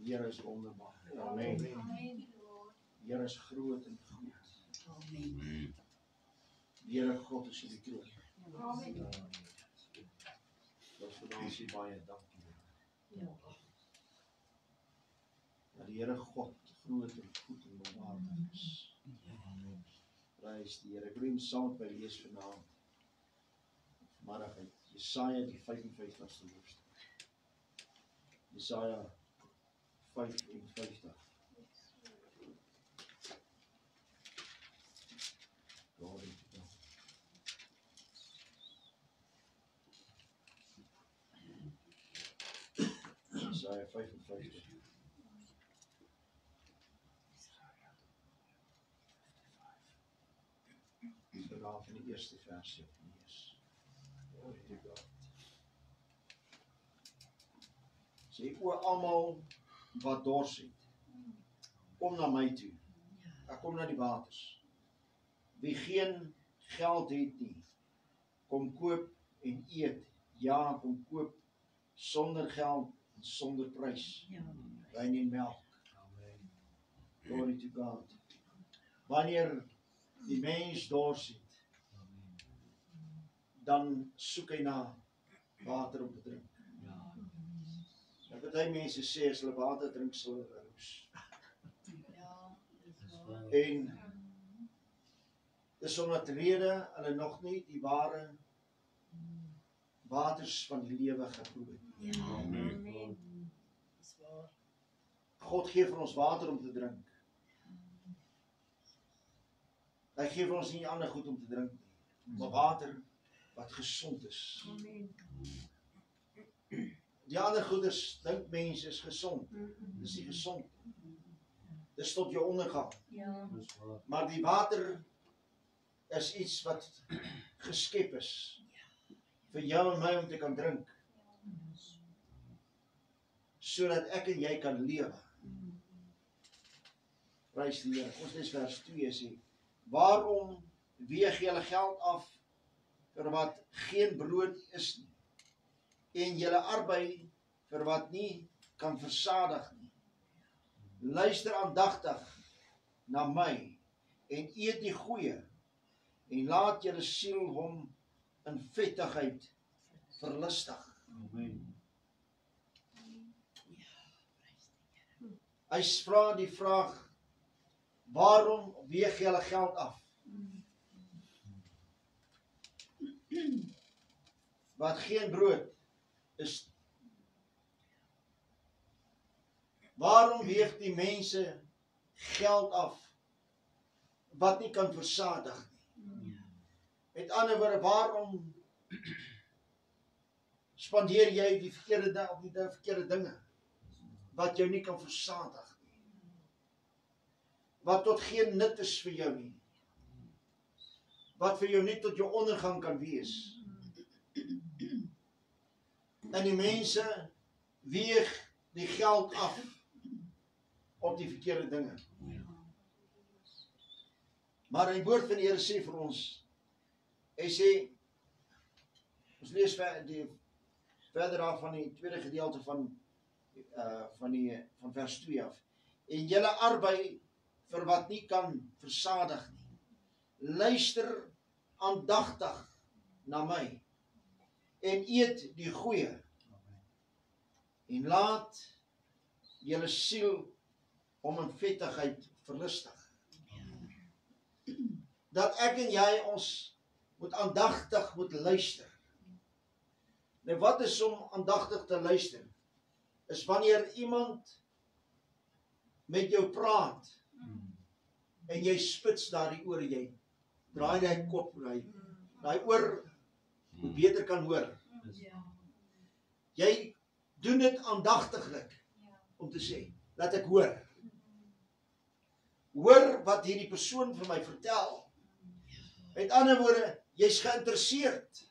Die Here is wonderbaar. Amen. Die Here is groot en goed. Amen. Die Here God is in die troon. Amen. Ons vandag sê baie dankie. Ja. Dat die Here God groot en goed en wonderbaar is. Prys die Here. Ek wil net saam met my lees vanaand. Vanmiddag uit Jesaja die 55ste hoofstuk. Jesaja 55. Glory to God. Jesaja 55. Vanaf in die eerste versie lees. Glory to God. Sê o almal wat dors het, kom na my toe. Ek kom na die waters. Wie geen geld het nie, kom koop en eet. Ja, kom koop sonder geld en sonder prys. Ja. Wyn en melk. Glory to God. Wanneer die mens dors het, dan soek hy na water om te drink. En baie mense sê as hulle water drink sal hulle roes. Ja, dis waar. En dis omdat rede hulle nog nie die ware waters van die lewe geproe het. Ja. Amen. Dis waar. God gee vir ons water om te drink. Hy gee vir ons nie ander goed om te drink nie, maar water wat gesond is. Amen. Die ander goeders dink mense is gesond. Dis nie gesond. Dis tot jou ondergang. Ja. Maar die water is iets wat geskep is vir jou en my om te kan drink, sodat ek en jy kan lewe. Prys die Here. Ons lees vers 2 sê: waarom weeg julle geld af vir wat geen brood is nie, en julle arbei vir wat nie kan versadig nie? Luister aandagtig na my en eet die goeie, en laat julle siel hom in vettigheid verlustig. Hy vra die vraag: waarom weeg julle geld af? Wat geen brood is. Waarom weeg die mense geld af wat nie kan versadig nie? Met ander woorde, waarom spandeer jy die verkeerde dinge wat jou nie kan versadig nie? Wat tot geen nut is vir jou nie? Wat vir jou nie tot jou ondergang kan wees? En die mense weeg die geld af op die verkeerde dinge. Maar die woord van die Here sê vir ons, hy sê, ons lees verder af van die tweede gedeelte van vers 2 af. En julle arbei vir wat nie kan versadig nie. Luister aandagtig na my en eet die goeie, en laat julle siel om in vettigheid verlustig. Dat ek en jy ons moet aandagtig luister. Nou wat is om aandagtig te luister? Is wanneer iemand met jou praat en jy spits daar die oor, jy draai die kop, daai oor hoe beter kan hoor. Jy doen dit aandagtiglik om te sê, laat ek hoor. Hoor wat hierdie persoon vir my vertel. Met ander woorde, jy's geïnteresseerd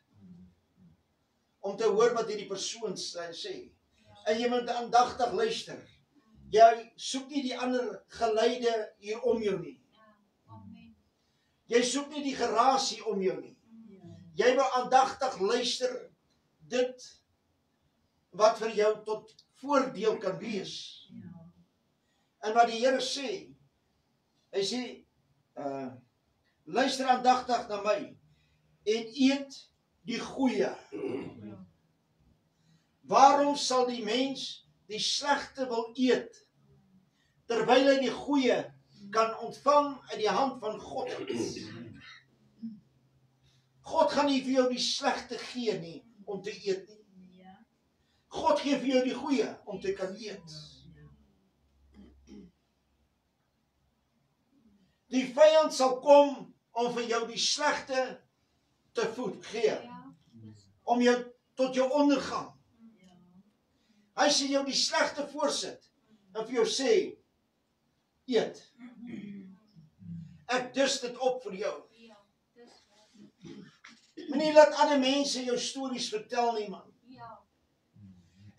om te hoor wat hierdie persoon sê. En jy moet aandagtig luister. Jy soek nie die ander geluide hier om jou nie. Jy soek nie die gerasie om jou nie. Jy wil aandagtig luister dit wat vir jou tot voordeel kan wees. En wat die Here sê, hy sê, luister aandagtig na my en eet die goeie. Waarom sal die mens die slegte wil eet, terwyl hy die goeie kan ontvang uit die hand van God? God gaan nie vir jou die slegte gee nie, om te eet nie. God gee vir jou die goeie, om te kan eet. Die vyand sal kom om vir jou die slegte te voed gee, om jou tot jou ondergang. Hy sê jou die slegte voorsit en vir jou sê, eet. Ek dis dit op vir jou. Moenie laat ander mense jou stories vertel nie, man.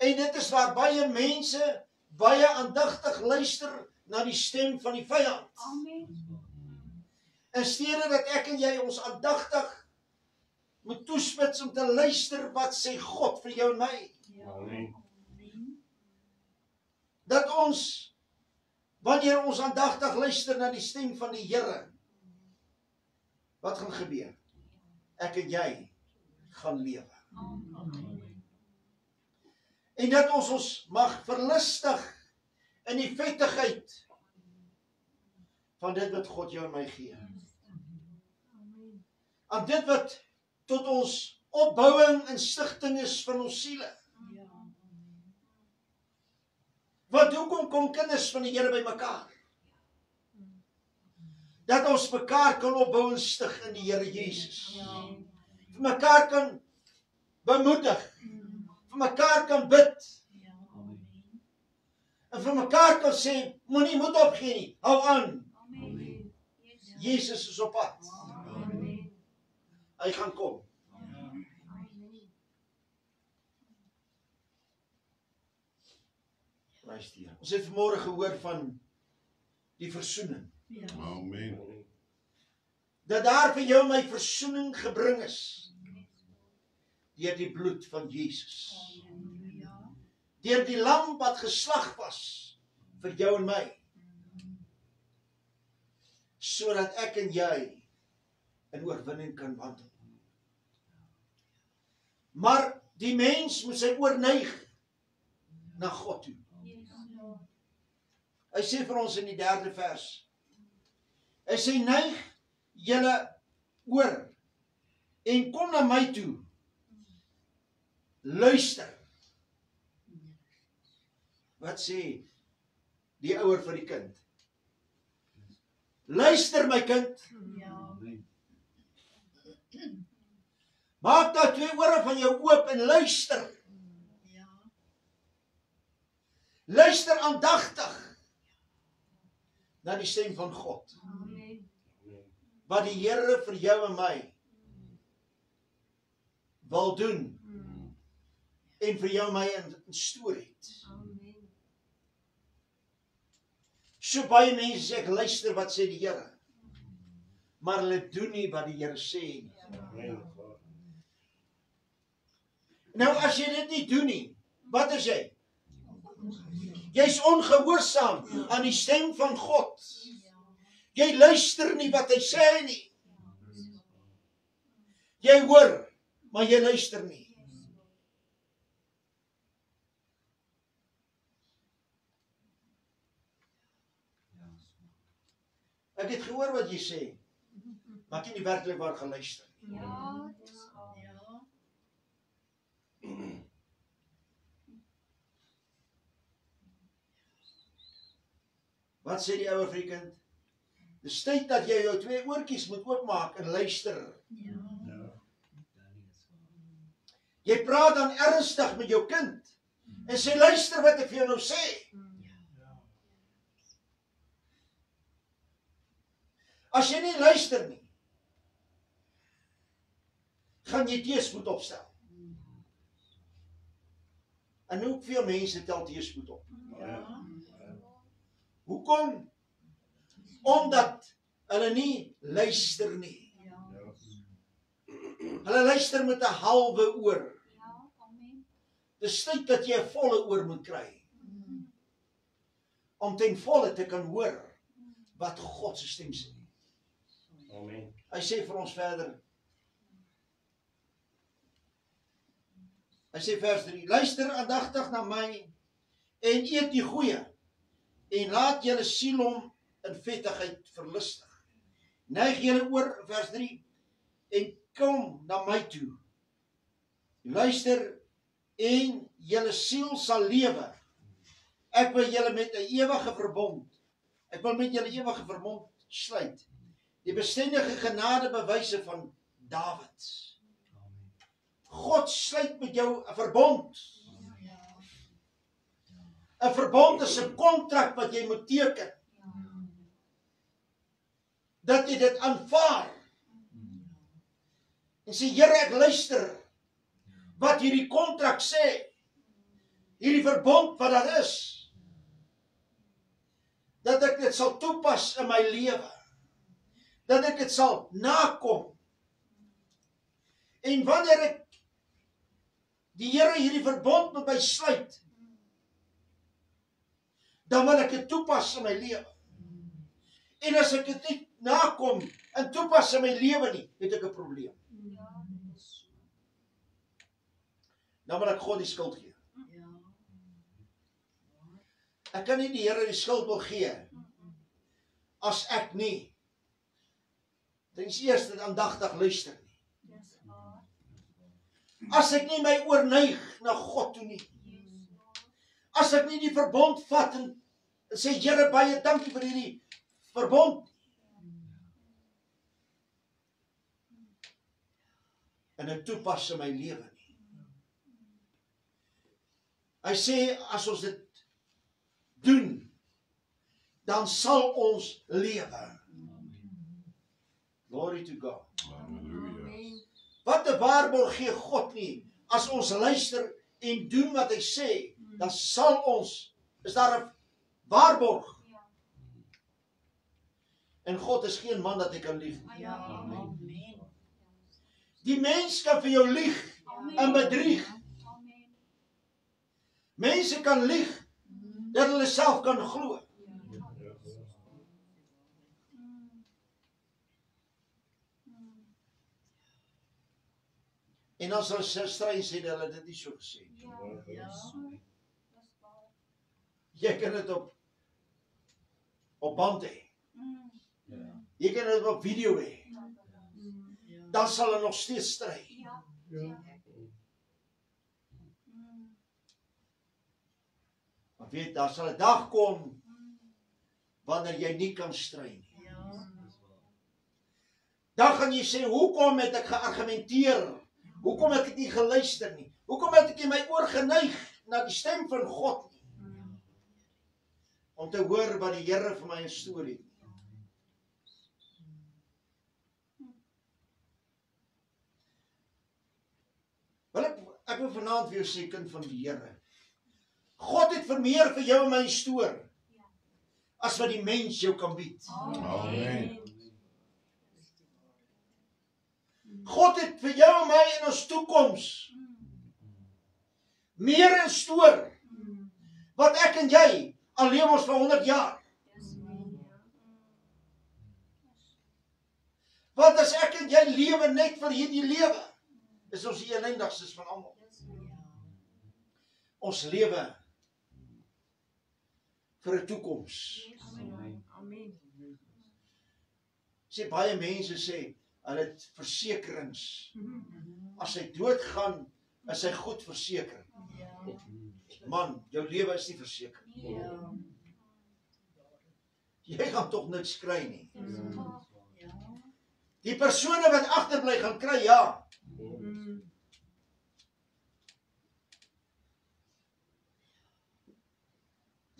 En dit is waar baie mense baie aandagtig luister na die stem van die vyand. In steede dat ek en jy ons aandagtig moet toespits om te luister wat sê God vir jou en my. Dat ons, wanneer ons aandagtig luister na die stem van die Here, wat gaan gebeur? Ek en jy gaan lewe. En dat ons mag verlustig in die vettigheid van dit wat God jou en my gee. Aan dit wat tot ons opbouing en stigting is van ons siele. Want hoekom kom kinders van die Here by mekaar? Dat ons mekaar kan opbou en stig in die Here Jesus. Vir mekaar kan bemoedig. Vir mekaar kan bid. En vir mekaar kan sê, moenie moed opgee nie, hou aan. Jesus is op pad. Hy gaan kom. Ons het vanmôre gehoor van die versoening. Amen. Dat daar vir jou my versoening gebring is. Deur die bloed van Jesus. Deur die lam wat geslag was vir jou en my. Sodat ek en jy in oorwinning kan wandel. Maar die mens moet sy oor neig na God toe. Hy sê vir ons in die 3de vers. Hy sê, neig julle oor en kom na my toe. Luister. Wat sê die ouer vir die kind? Luister my kind. Maak nou 2 ore van jou oop en luister. Luister aandagtig na die stem van God. Wat die Here vir jou en my wil doen en vir jou en my in stoor het. So baie mense sê, ek luister wat sê die Here, maar hulle doen nie wat die Here sê nie. Nou as jy dit nie doen nie, wat is jy? Jy's ongehoorsaam aan die stem van God. Jy luister nie wat hy sê nie. Jy hoor, maar jy luister nie. Ek het gehoor wat jy sê, maar ek het nie werklik waar geluister. Wat sê die ouer vir die kind? Dis tyd dat jy jou 2 oortjies moet oopmaak en luister. Jy praat dan ernstig met jou kind en sê, luister wat ek vir jou nou sê. As jy nie luister nie, gaan jy teëspoed opstel. En hoeveel mense tel teëspoed op? Hoekom? Omdat hulle nie luister nie. Hulle luister met 'n halwe oor. Dis tyd dat jy 'n volle oor moet kry. om ten volle te kan hoor wat God se stem sê. Amen. Hy sê vir ons verder. Hy sê vers 3, luister aandagtig na my en eet die goeie en laat julle siel hom in vettigheid verlustig. Neig julle oor, vers 3, en kom na my toe. Luister en julle siel sal lewe. Ek wil julle met 'n ewige verbond. Ek wil met julle ewige verbond sluit. Die bestendige genadebewyse van Dawid. God sluit met jou 'n verbond. 'n Verbond is 'n kontrak wat jy moet teken. Dat jy dit aanvaar. En sê, Here, ek luister wat hierdie kontrak sê. Hierdie verbond wat daar is. Dat ek dit sal toepas in my lewe. Dat ek dit sal nakom. En wanneer ek die Here hierdie verbond met my sluit, dan wil ek dit toepas in my lewe. En as ek dit nie nakom en toepas in my lewe nie, het ek 'n probleem. Dan wil ek God die skuld gee. Ek kan nie die Here die skuld wil gee as ek nie ten eerste aandagtig luister nie. As ek nie my oorneig na God toe nie. As ek nie die verbond vat en sê, Here, baie dankie vir hierdie verbond. En dit toepas in my lewe nie. Hy sê, as ons dit doen, dan sal ons lewe. Glory to God. Wat 'n waarborg gee God nie, as ons luister en doen wat hy sê, dan sal ons, is daar 'n waarborg. En God is geen man dat hy kan lieg. Die mens kan vir jou lieg en bedrieg. Mense kan lieg, dat hulle self kan glo. En as hulle strei sê, dat hulle dit nie so gesê nie. Jy kan dit op band hê. Jy kan dit op video hê. Dan sal hulle nog steeds stry. Maar weet, daar sal 'n dag kom wanneer jy nie kan stry nie. Dan gaan jy sê, hoekom het ek geargumenteer? Hoekom het ek nie geluister nie? Hoekom het ek nie my oor geneig na die stem van God nie? Om te hoor wat die Here vir my 'n storie het. Wel, ek wil vanaand vir jou sê, kind van die Here. God het vir meer vir jou en my stoor as wat die mens jou kan bied. Amen. God het vir jou en my in ons toekoms meer in stoor wat ek en jy al leef ons vir 100 jaar. Want as ek en jy lewe net vir hierdie lewe, is ons die ellendigstes van almal. Ons lewe vir 'n toekoms. Sê baie mense sê, hulle het versekerings. As hy doodgaan, is hy goed verseker. Man, jou lewe is nie verseker. Jy gaan tog niks kry nie. Die persone wat agterbly gaan kry, ja.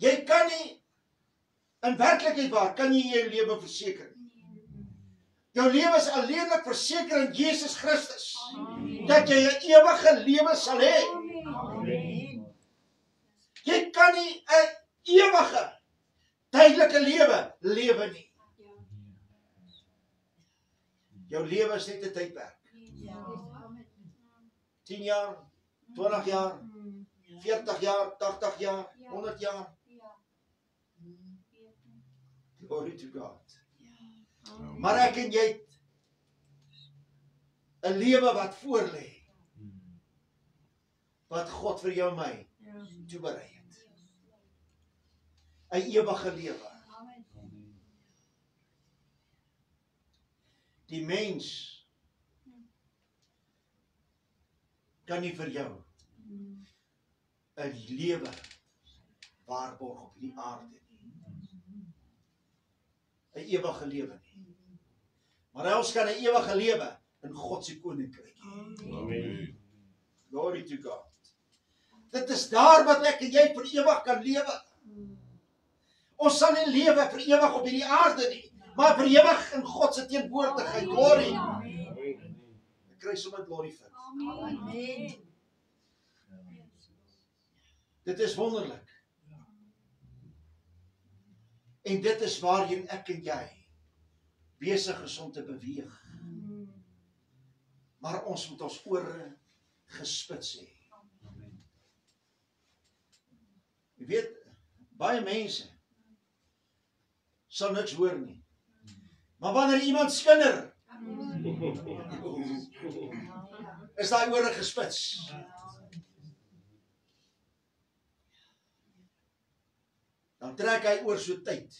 Jy kan nie, in werklikheid waar, kan jy jou lewe verseker nie. Jou lewe is alleenlik verseker in Jesus Christus. Dat jy 'n ewige lewe sal hê. Jy kan nie 'n ewige, tydelike lewe nie. Jou lewe is net 'n tydperk. 10 jaar, 20 jaar, 40 jaar, 80 jaar, 100 jaar. Glory to God. Ja. Maar ek en jy het 'n lewe wat voor lê, wat God vir jou en my Ja. toeberei het. 'n Ewige lewe. Die mens kan nie vir jou 'n lewe waarborg op die aarde nie. 'n Ewige lewe nie. Maar ons kan 'n ewige lewe in God se koninkryk hê. Amen. Glory to God. Dit is daar wat ek en jy vir ewig kan lewe. Ons sal nie lewe vir ewig op hierdie aarde nie, maar vir ewig in God se teenwoordigheid. Glory. Ek kry sommer glory vir. Amen. Dit is wonderlik. En dit is waarheen ek en jy besig is om te beweeg. Maar ons moet ons ore gespits hê. Jy weet, baie mense sal niks hoor nie. Maar wanneer iemand skinder, is daai ore gespits. Dan trek hy oor so tyd.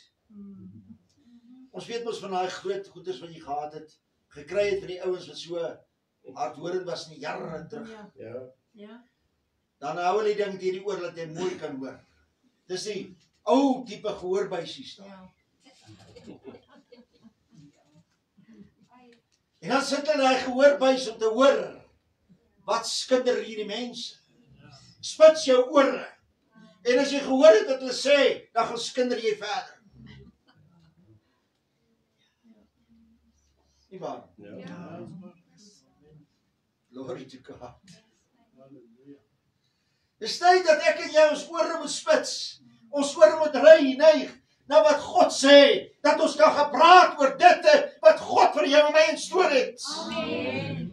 Ons weet mos van daai groot goeders wat jy gehad het, gekry het van die ouens wat so hardhorend was in die jare terug. Ja. Dan hou hulle die ding deur die oor dat jy mooi kan hoor. Dis die ou tipe gehoorbuisies daar. En dan sit hulle daai gehoorbuis om te hoor wat skinder hierdie mense. Spits jou ore. En as jy gehoor het wat hulle sê, dan gaan skinder jy verder. Nie waar? Ja. Glory to God. Dis tyd dat ek en jy ons ore moet spits. Ons ore moet neig na wat God sê, dat ons kan gepraat oor dit wat God vir jou en my instoor het. Amen.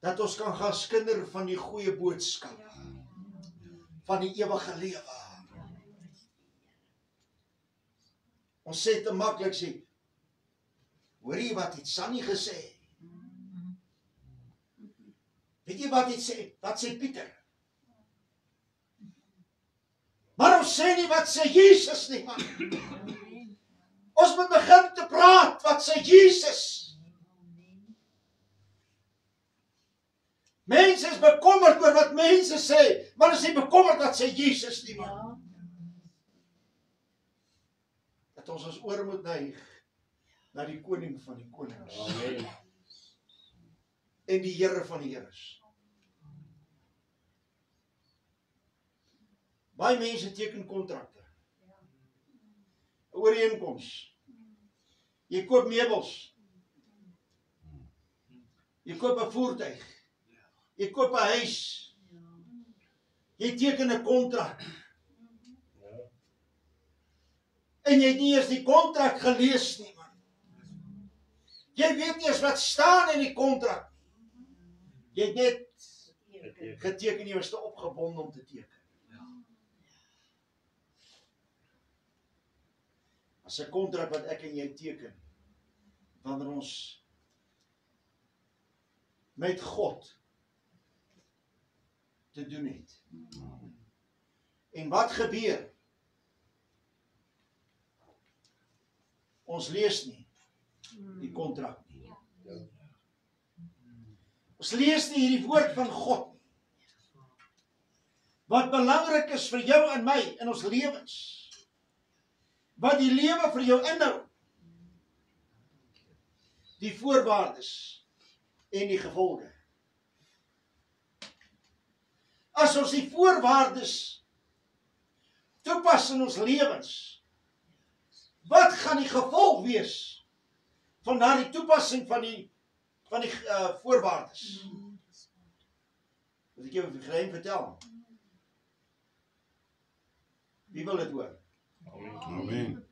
Dat ons kan gaan skinder van die goeie boodskap, van die ewige lewe. Ons sê te maklik sê, hoor jy wat het Sannie gesê? Weet jy wat het sê? Wat sê Pieter? Maar ons sê nie wat sê Jesus nie, man. Ons moet begin te praat wat sê Jesus. Mense is bekommerd oor wat mense sê, maar is nie bekommerd wat sê Jesus nie, man. Dat ons ore moet neig na die koning van die konings. Amen. En die Here van die Heres. Baie mense teken kontrakte. 'n Ooreenkoms. Jy koop meubels. Jy koop 'n voertuig. Jy koop 'n huis. Jy teken 'n kontrak. En jy het nie eens die kontrak gelees nie, man. Jy weet nie eens wat staan in die kontrak nie. Jy het net geteken, jy was te opgebonde om te teken. As 'n kontrak wat ek en jy teken, wanneer ons met God te doen het. En wat gebeur? Ons lees nie die kontrak nie. Ons lees nie hierdie woord van God nie. Wat belangrik is vir jou en my in ons lewens. Wat die lewe vir jou inhou. Die voorwaardes en die gevolge. As ons die voorwaardes toepas in ons lewens, wat gaan die gevolg wees van daardie toepassing van die voorwaardes? Moet ek jou 'n geheim vertel? Wie wil dit hoor? Amen.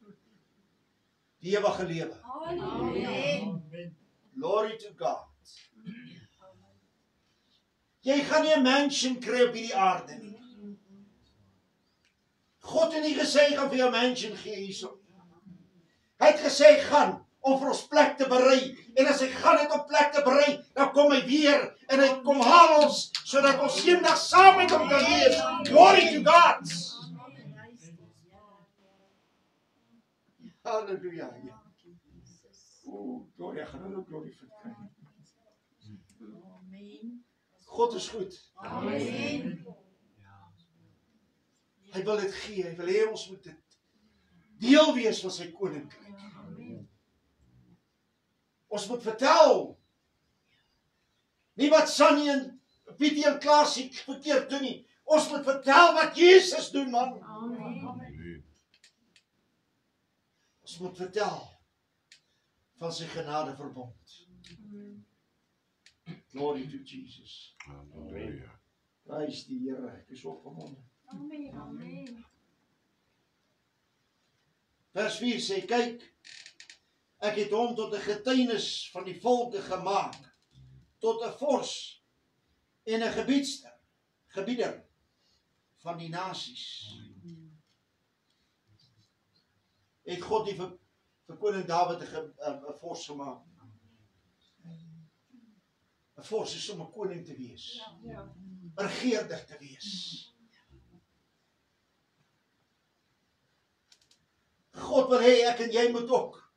Die ewige lewe. Amen. Glory to God. Jy gaan nie 'n mansion kry op hierdie aarde nie. God het nie gesê hy gaan vir jou 'n mansion gee hierso. Hy het gesê gaan om vir ons plek te berei. En as hy gaan net om plek te berei, dan kom hy weer en hy kom haal ons sodat ons eendag saam met hom kan wees. Glory to God. Halleluja. O, gloria, gaan glory vir kry. God is goed. Amen. Hy wil dit gee. Hy wil hê ons moet dit deel wees van sy koninkryk. Ons moet vertel. Nie wat Sunny en Pietie en Klaasie verkeerd doen nie. Ons moet vertel wat Jesus doen, man. Amen. Ons moet vertel van sy genadeverbond. Glory to Jesus. Halleluja. Prys die Here. Ek is opgewonde. Amen. Vers 4 sê, kyk, ek het hom tot 'n getuienis van die volke gemaak, tot 'n vors en 'n gebieder van die nasies. Het God nie vir koning Dawid 'n vors gemaak? 'n Vors is om 'n koning te wees, 'n regeerder te wees. God wil hê ek en jy moet ook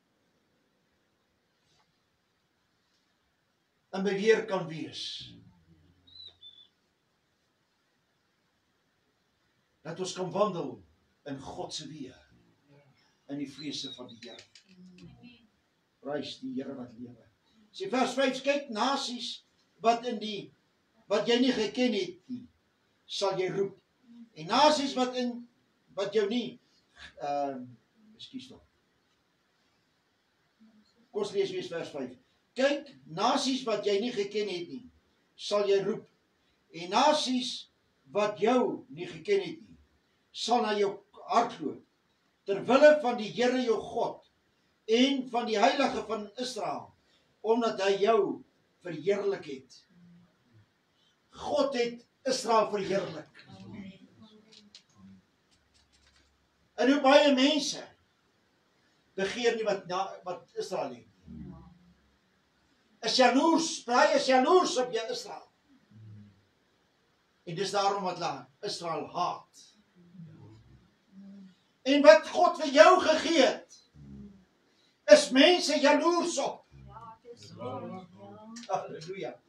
in beheer kan wees. Dat ons kan wandel in God se weë, in die vrese van die Here. Prys die Here wat lewe. Sê vers 5, kyk, nasies wat jy nie geken het nie, sal jy roep. En nasies wat jou nie ekskuus tog. Kom ons lees weer vers 5. Kyk, nasies wat jy nie geken het nie, sal jy roep. En nasies wat jou nie geken het nie, sal na jou hardloop. Ter wille van die Here jou God en van die Heilige van Israel, omdat hy jou verheerlik het. God het Israel verheerlik. En hoe baie mense begeer nie wat Israel het. Is jaloers, baie is jaloers op jou Israel. En dis daarom wat Israel haat. En wat God vir jou gegee het, is mense jaloers op. Halleluja.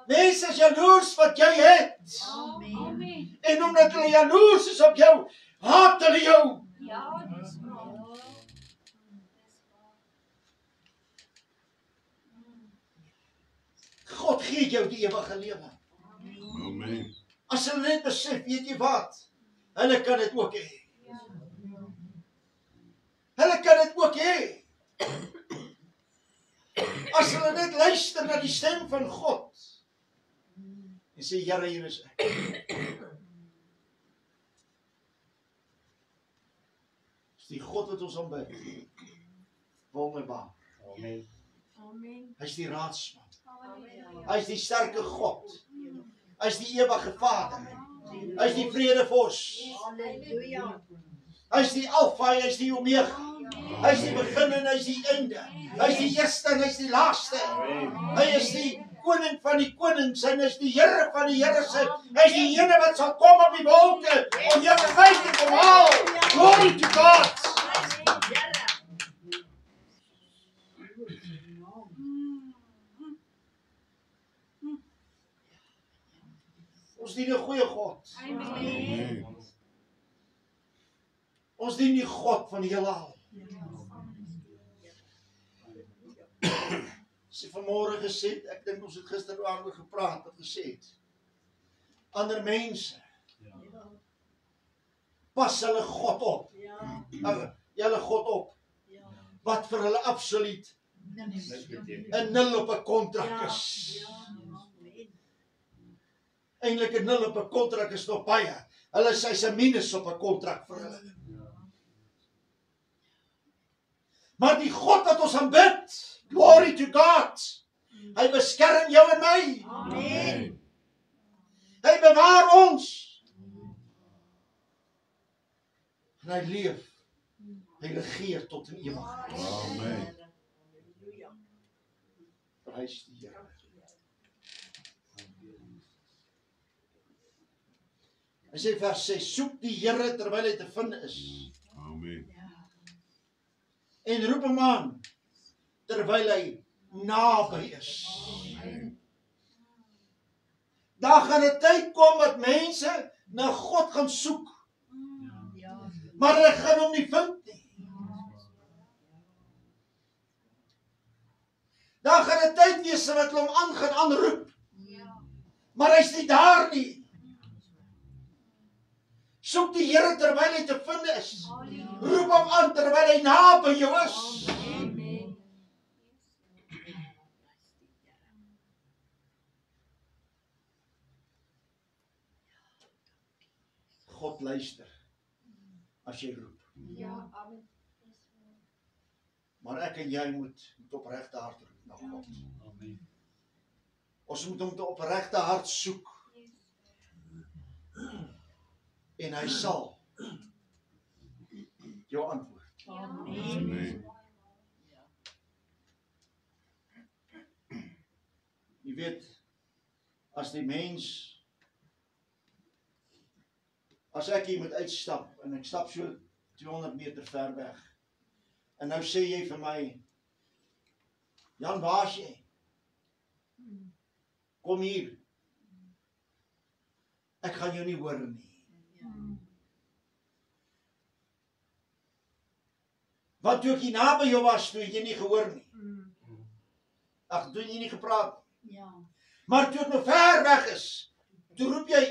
Mense is jaloers wat jy het. Amen. En omdat hulle jaloers is op jou, haat hulle jou. Ja, dis waar. God gee jou die ewige lewe. Amen. As hulle net besef, weet jy wat? Hulle kan dit ook hê. Hulle kan dit ook hê. As hulle net luister na die stem van God. En sê, Here, hier is ek. Dis die God wat ons aanbid. Wonderbaar. Amen. Amen. Hy is die raadsman. Amen. Hy is die sterke God. Hy is die ewige Vader. Hy is die vredevors. Halleluja. Hy is die Alfa, hy is die Omega. Hy is die begin en hy is die einde. Hy is die eerste en hy is die laaste. Hy is die koning van die konings en hy is die Here van die Here se. Hy is die ene wat sal kom op die wolke om jou te wys en kom haal. Glory to God. Ons dien 'n goeie God. Amen. Ons dien die God van die heelal. Sy vanmôre gesê, ek dink ons het gisteraand oor gepraat en gesê het. Ander mense pas hulle God op. Julle God op. Wat vir hulle absoluut 'n nul op 'n kontrak is. Eintlik 'n nul op 'n kontrak is nog baie. Hulle sê sy's 'n minus op 'n kontrak vir hulle. Maar die God wat ons aanbid, glory to God. Hy beskerm jou en my. Amen. ons. En hy leef. Hy regeer tot in ewigheid. Amen. Prys die Here. Hy sê vers 6, soek die Here terwyl hy te vind is. Amen. En roep hom aan terwyl hy naby is. Daar gaan 'n tyd kom dat mense na God gaan soek, maar hulle gaan hom nie vind nie. Daar gaan 'n tyd wees wat hulle hom gaan aanroep, maar hy's nie daar nie. Soek die Here terwyl hy te vind is. Roep hom aan terwyl hy naby jou is. God luister as jy roep. Maar ek en jy moet met opregte hart roep na God. Ons moet hom met 'n opregte hart soek. En hy sal jou antwoord. Amen. Jy weet, as die mens, as ek hier moet uitstap, en ek stap so 200 meter ver weg, en nou sê jy vir my, Jan, waar is jy? Kom hier. Ek gaan jou nie hoor nie. Want toe ek hier naby jou was, toe het jy nie gehoor nie. Ag, toe jy nie gepraat nie. Maar toe ek nou ver weg is, toe roep jy,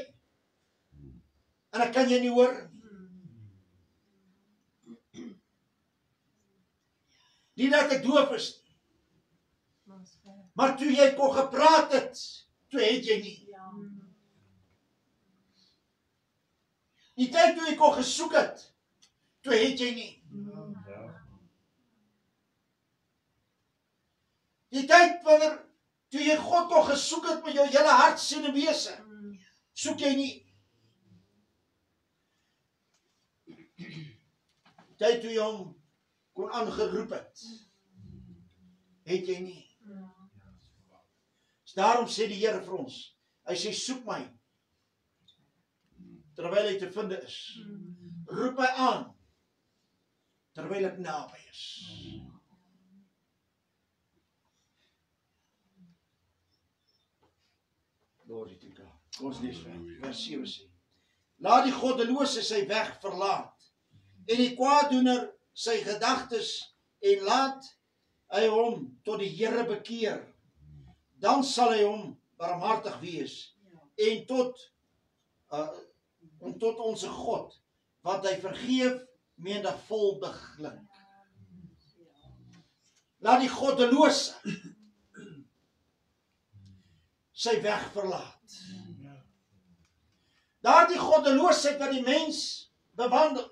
en ek kan jy nie hoor nie. Nie dat ek doof is nie. Maar toe jy kon gepraat het, toe het jy nie. Die tyd toe jy kon gesoek het, toe het jy nie. Die tyd wanneer toe jy God kon gesoek het met jou hele hart, siel en wese, soek jy nie. Die tyd toe jy hom kon aangeroep het jy nie. Dus daarom sê die Here vir ons, hy sê soek my, terwyl hy te vind is. Roep my aan, terwyl ek naby is. Glory to God. Kom ons lees vers 7 sê. Laat die goddelose sy weg verlaat, en die kwaaddoener sy gedagtes, en laat hy hom tot die Here bekeer. Dan sal hy hom barmhartig wees, en tot onze God, want hy vergeef menigvuldiglik. Laat die goddelose sy weg verlaat. Daar die goddeloosheid wat die mens bewandel,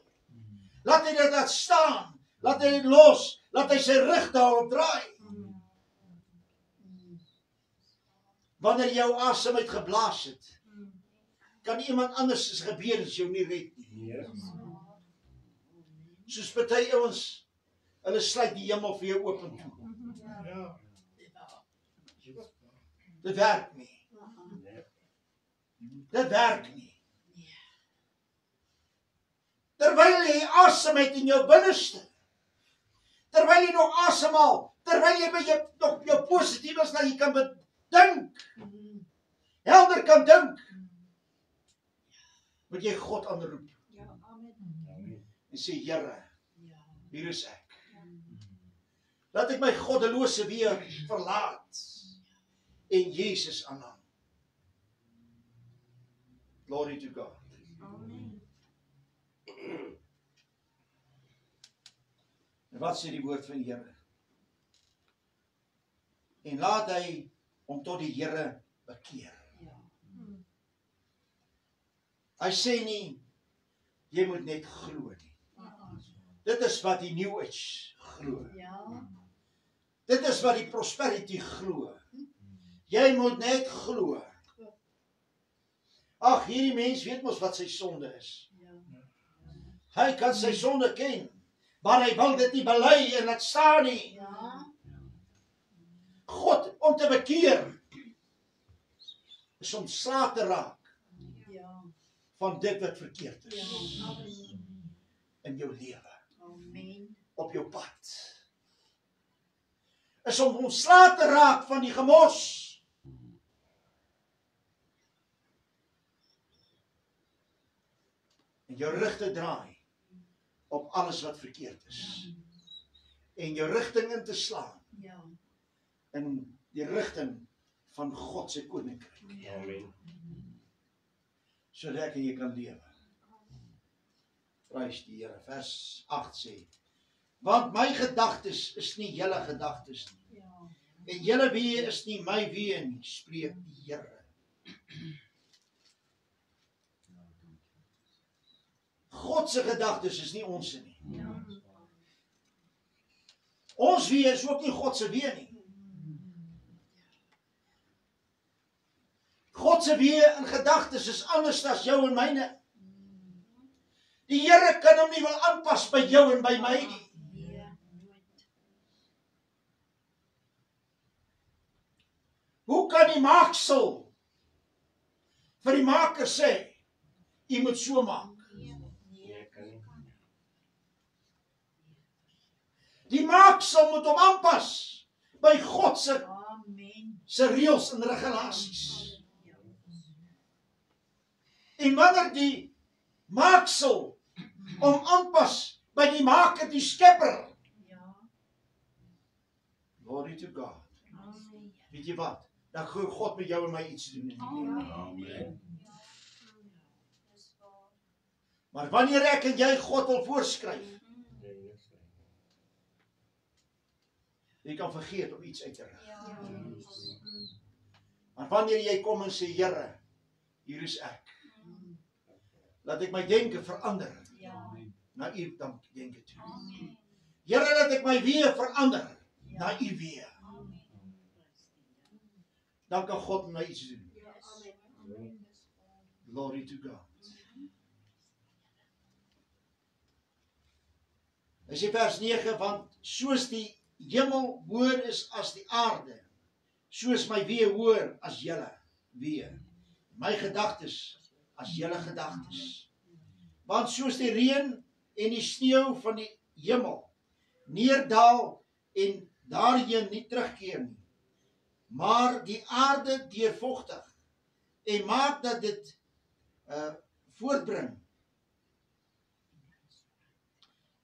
laat hy dit laat staan, laat hy dit los, laat hy sy rug daarop draai. Wanneer jou asem uitgeblaas het, kan iemand anders is gebeur as jou nie red nie. Soos party ouens, hulle sluit die hemel vir jou open toe. Dit werk nie. Dit werk nie. Terwyl jy asem het in jou binneste, terwyl jy nog asemhaal, terwyl jy by nog jou positief is, dat jy kan bedink, helder kan dink, moet jy God aanroep. En sê, Here, hier is ek. Laat ek my goddelose weer verlaat, en Jesus aanhang. Glory to God. En wat sê die woord van die Here? En laat hy om tot die Here bekeer. Hy sê nie, jy moet net glo nie. Dit is wat die New Age glo. Dit is wat die prosperity glo. Jy moet net glo. Ag, hierdie mens weet mos wat sy sonde is. Hy kan sy sonde ken, maar hy wil dit nie bely en laat staan nie. God, om te bekeer, is om slaaf te raak van dit wat verkeerd is in jou lewe, op jou pad. Is om ontslae te raak van die gemors. En jou rug te draai op alles wat verkeerd is. En jou rigting in te slaan in die rigting van God se koninkryk. Amen. Sodat ek en jy kan lewe. Prys die Here. Vers 8 sê, want my gedagtes is nie julle gedagtes nie. En julle weë is nie my weë nie, spreek die Here. God se gedagtes is nie ons nie. Ons weë is ook nie God se weë nie. God se weë en gedagtes is anders as jou en myne. Die Here kan hom nie wil aanpas by jou en by my nie. Hoe kan die maaksel vir die maker sê, jy moet so maak? Die maaksel moet hom aanpas by God se reëls en regulasies. En wanneer die maaksel hom aanpas by die maker, die skepper. Glory to God. Weet jy wat? Dan gaan God met jou en my iets doen in die lewe. Amen. Maar wanneer ek en jy God wil voorskryf, jy kan vergeet om iets uit te rig. Maar wanneer jy kom en sê, Here, hier is ek. Laat ek my denke verander na u denke toe. Here, laat ek my weë verander na u weë. Dan kan God met my iets doen. Glory to God. Hy sê vers 9, want soos die hemel hoër is as die aarde, soos my weë hoër as julle weë. My gedagtes as julle gedagtes. Want soos die reën en die sneeu van die hemel neerdal en daarheen nie terugkeer nie, maar die aarde deurvogtig en maak dat dit voortbring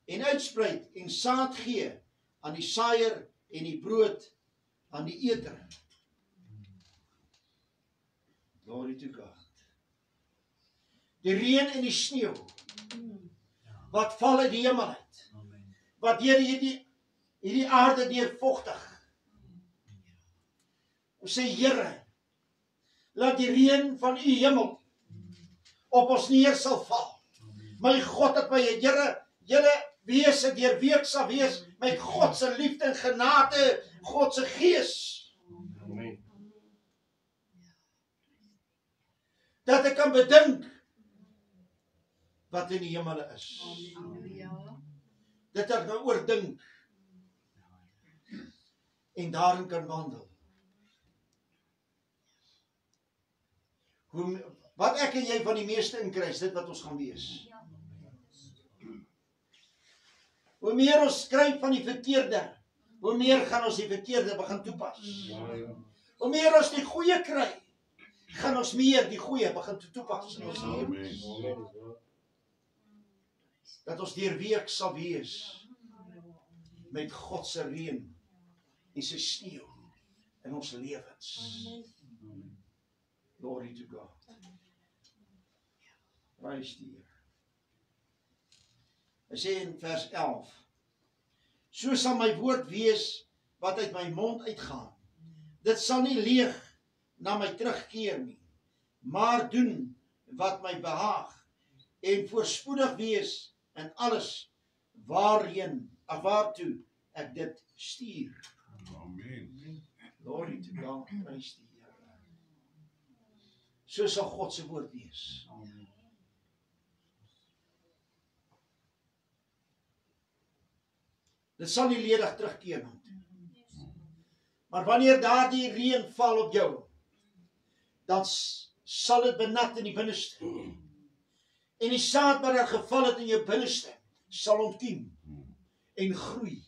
en uitspruit en saad gee aan die saaier en die brood aan die eter. Glory to God. Die reën en die sneeu wat val uit die hemel uit, wat deur hierdie aarde deurvogtig. Ons sê, Here, laat die reën van u hemel op ons neer sal val. My God het my, Here, julle wese deur week sal wees, my God se liefde en genade, God se gees. Amen. Dat ek kan bedink wat in die hemele is. Dat ek nou oordink en daarin kan wandel. Wat ek en jy van die meeste in kry, is dit wat ons gaan wees. Hoe meer ons skryf van die verkeerde, hoe meer gaan ons die verkeerde begin toepas. Hoe meer ons die goeie kry, gaan ons meer die goeie begin toepas in ons lewens. Dat ons deurweek sal wees met God se reën en sy sneeu in ons lewens. Glory to God. Prys die Here. Hy sê in vers 11, so sal my woord wees wat uit my mond uitgaan. Dit sal nie leeg na my terugkeer nie, maar doen wat my behaag en voorspoedig wees in alles waartoe ek dit stuur. Amen. Glory to God. Prys die Here. So sal God se woord wees. Dit sal nie ledig terugkeer na hom toe. Maar wanneer daardie reën val op jou, dan sal dit benat in die binneste. En die saad wat daar geval het in jou binneste, sal ontkiem en groei.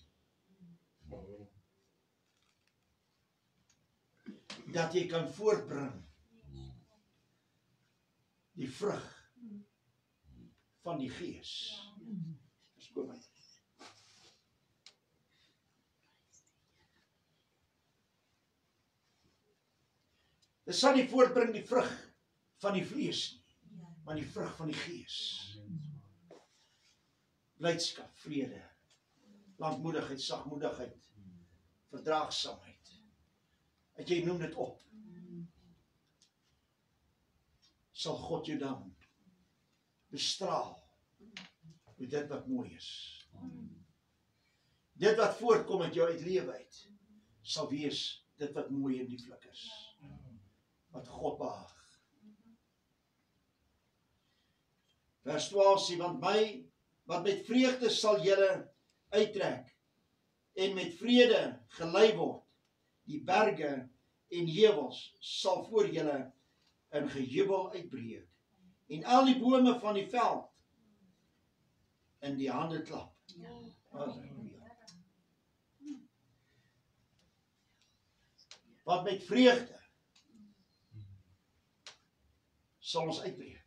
Dat jy kan voortbring die vrug van die Gees. Verskoon my. Dit sal nie voortbring die vrug van die vlees nie, maar die vrug van die Gees. Blydskap, vrede, lankmoedigheid, sagmoedigheid, verdraagsaamheid. Dat jy noem dit op. Sal God jou dan bestraal met dit wat mooi is. Dit wat voortkom uit jou uit lewe uit, sal wees dit wat mooi en lieflik is. Wat God behaag. Vers 12 sê, want met vreugde sal julle uittrek en met vrede gelei word. Die berge en heuwels sal voor julle in gejubel uitbreek en al die bome van die veld in die hande klap. Halleluja. Want met vreugde sal ons uitbreek.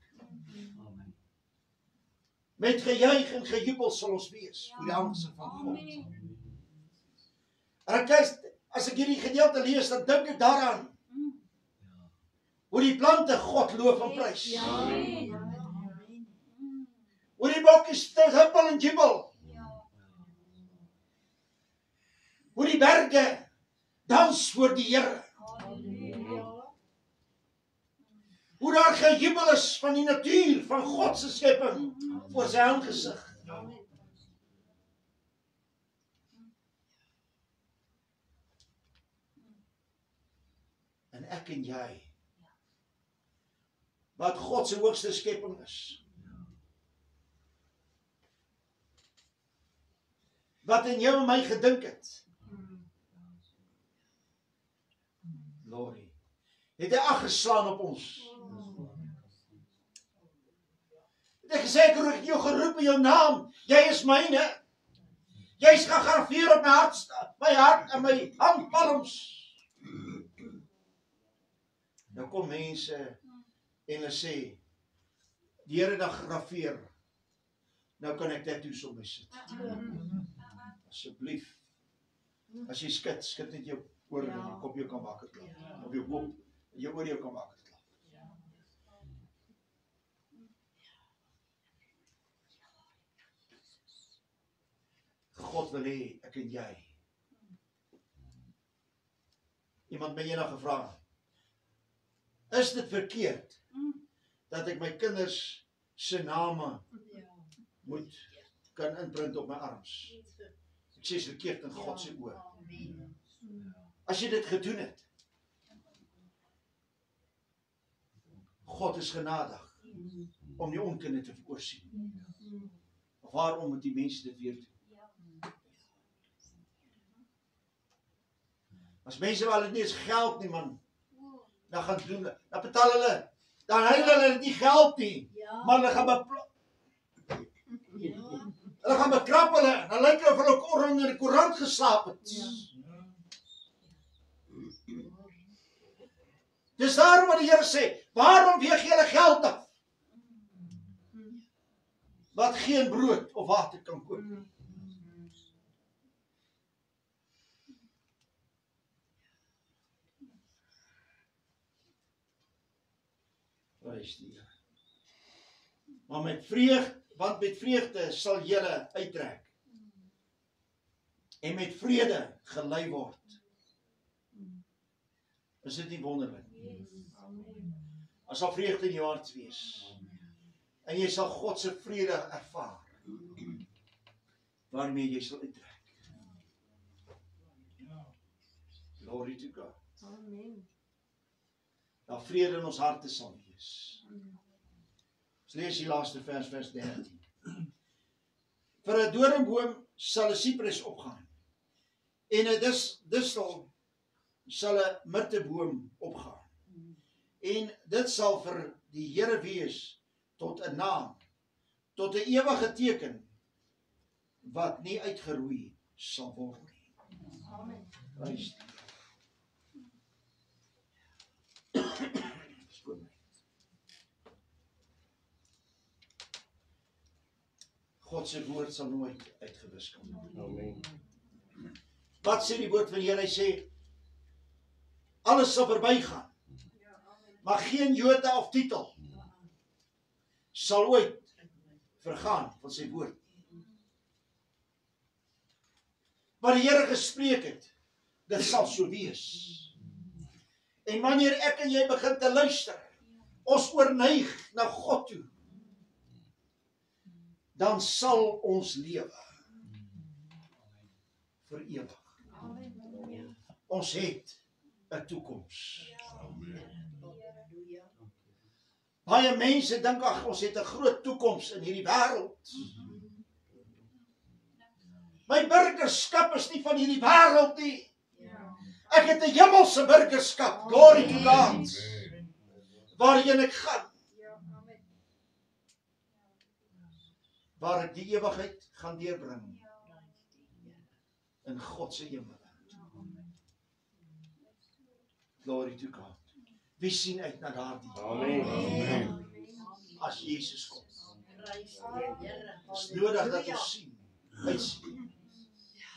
Met gejuig en gejubel sal ons wees voor die aangesig van God. En kyk, as ek hierdie gedeelte lees, dan dink ek daaraan hoe die plante God loof en prys. Hoe die bokkies te huppel en jubel. Hoe die berge dans voor die Here. Hoe daar gejubel is van die natuur, van God se skepping voor sy aangesig. En ek en jy, wat God se hoogste skepping is, wat in jou en my gedink het, glory, het hy aggeslaan op ons. Het hy gesê, ek het jou geroep in jou naam, jy is myne, jy is gegraveer op my hart en my handpalms. Nou kom mense en hulle sê, die Here het gegraveer, nou kan ek tattoos op my sit. Asseblief, as jy skit net jou oor en jou kop jou kan wakker klap. Op jou kop, jou oor jou kan wakker klap. God wil hê, ek en jy. Iemand my eendag gevra, is dit verkeerd dat ek my kinders se name moet kan inprint op my arms? Ek sê is verkeerd in God se oë. As jy dit gedoen het, God is genadig om die onkunde te voorsien. Waarom moet die mense dit weer doen? As mense wel dit nie eens geld nie, man, dan gaan doen, dan betaal hulle, dan huil hulle nie geld nie, maar hulle gaan bekrap hulle, dan lyk hulle of hulle koran in die koerant geslaap het. Dis daarom wat die Here sê, waarom weeg julle geld af? Wat geen brood of water kan koop. Prys die Here. Maar want met vreugde sal julle uittrek. En met vrede gelei word. Is dit nie wonderlik? As sal vreugde in jou hart wees. En jy sal God se vrede ervaar. Waarmee jy sal uittrek. Glory to God. Amen. Dat vrede in ons harte sal wees. is. Ons lees die laaste vers 13. Vir 'n doringboom sal 'n sipres opgaan en 'n distel sal 'n mirteboom opgaan. En dit sal vir die Here wees tot 'n naam, tot 'n ewige teken wat nie uitgeroei sal word nie. Amen. Prys die Here. God se woord sal nooit uitgewis kan word. Amen. Wat sê die woord van die Here? Hy sê alles sal verbygaan, maar geen jota of titel sal ooit vergaan van sy woord. Wat die Here gespreek het, dit sal so wees. En wanneer ek en jy begin te luister, ons oorneig na God toe, dan sal ons lewe vir ewig. Ons het 'n toekoms. Baie mense dink ag, ons het 'n groot toekoms in hierdie wêreld. My burgerskap is nie van hierdie wêreld nie. Ek het 'n hemelse burgerskap. Glory to God. Waarheen ek gaan, waar ek die ewigheid gaan deurbring in God se hemel. Glory to God. Wie sien uit na daardie Amen. as Jesus kom? Dis nodig dat ons sien, uitsien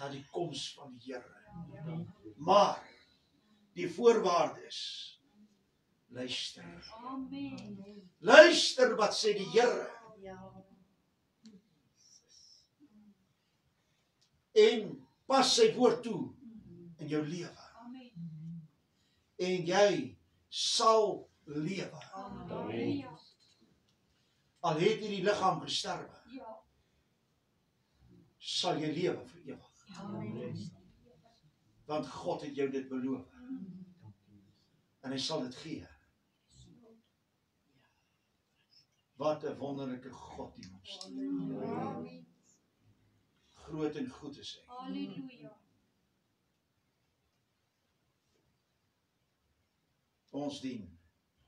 na die koms van die Here. Maar die voorwaarde is luister. Luister wat sê die Here. En pas sy woord toe in jou lewe. En jy sal lewe. Amen. Al het hierdie liggaam gesterwe, sal jy lewe vir ewig. Want God het jou dit beloof. En hy sal dit gee. Wat 'n wonderlike God die ons dien. Groot en goed is hy. Halleluja. Ons dien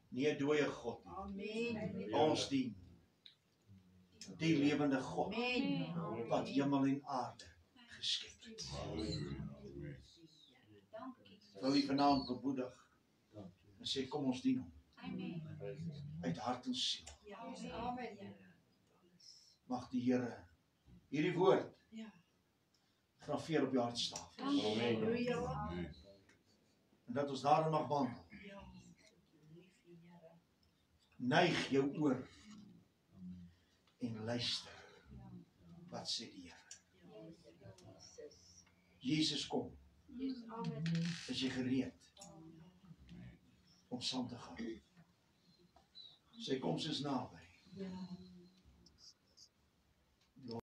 nie 'n dooie God nie. Amen. Ons dien die lewende God wat hemel en aarde geskep het. Wil u vanaand bemoedig en sê kom ons dien hom uit hart en siel. Amen. Mag die Here hierdie woord graveer op jou hartstaaf Amen. en dat ons daarin mag wandel. Neig jou oor en luister wat sê die Here. Jesus kom. Is jy gereed om saam te gaan? Sy koms is naby.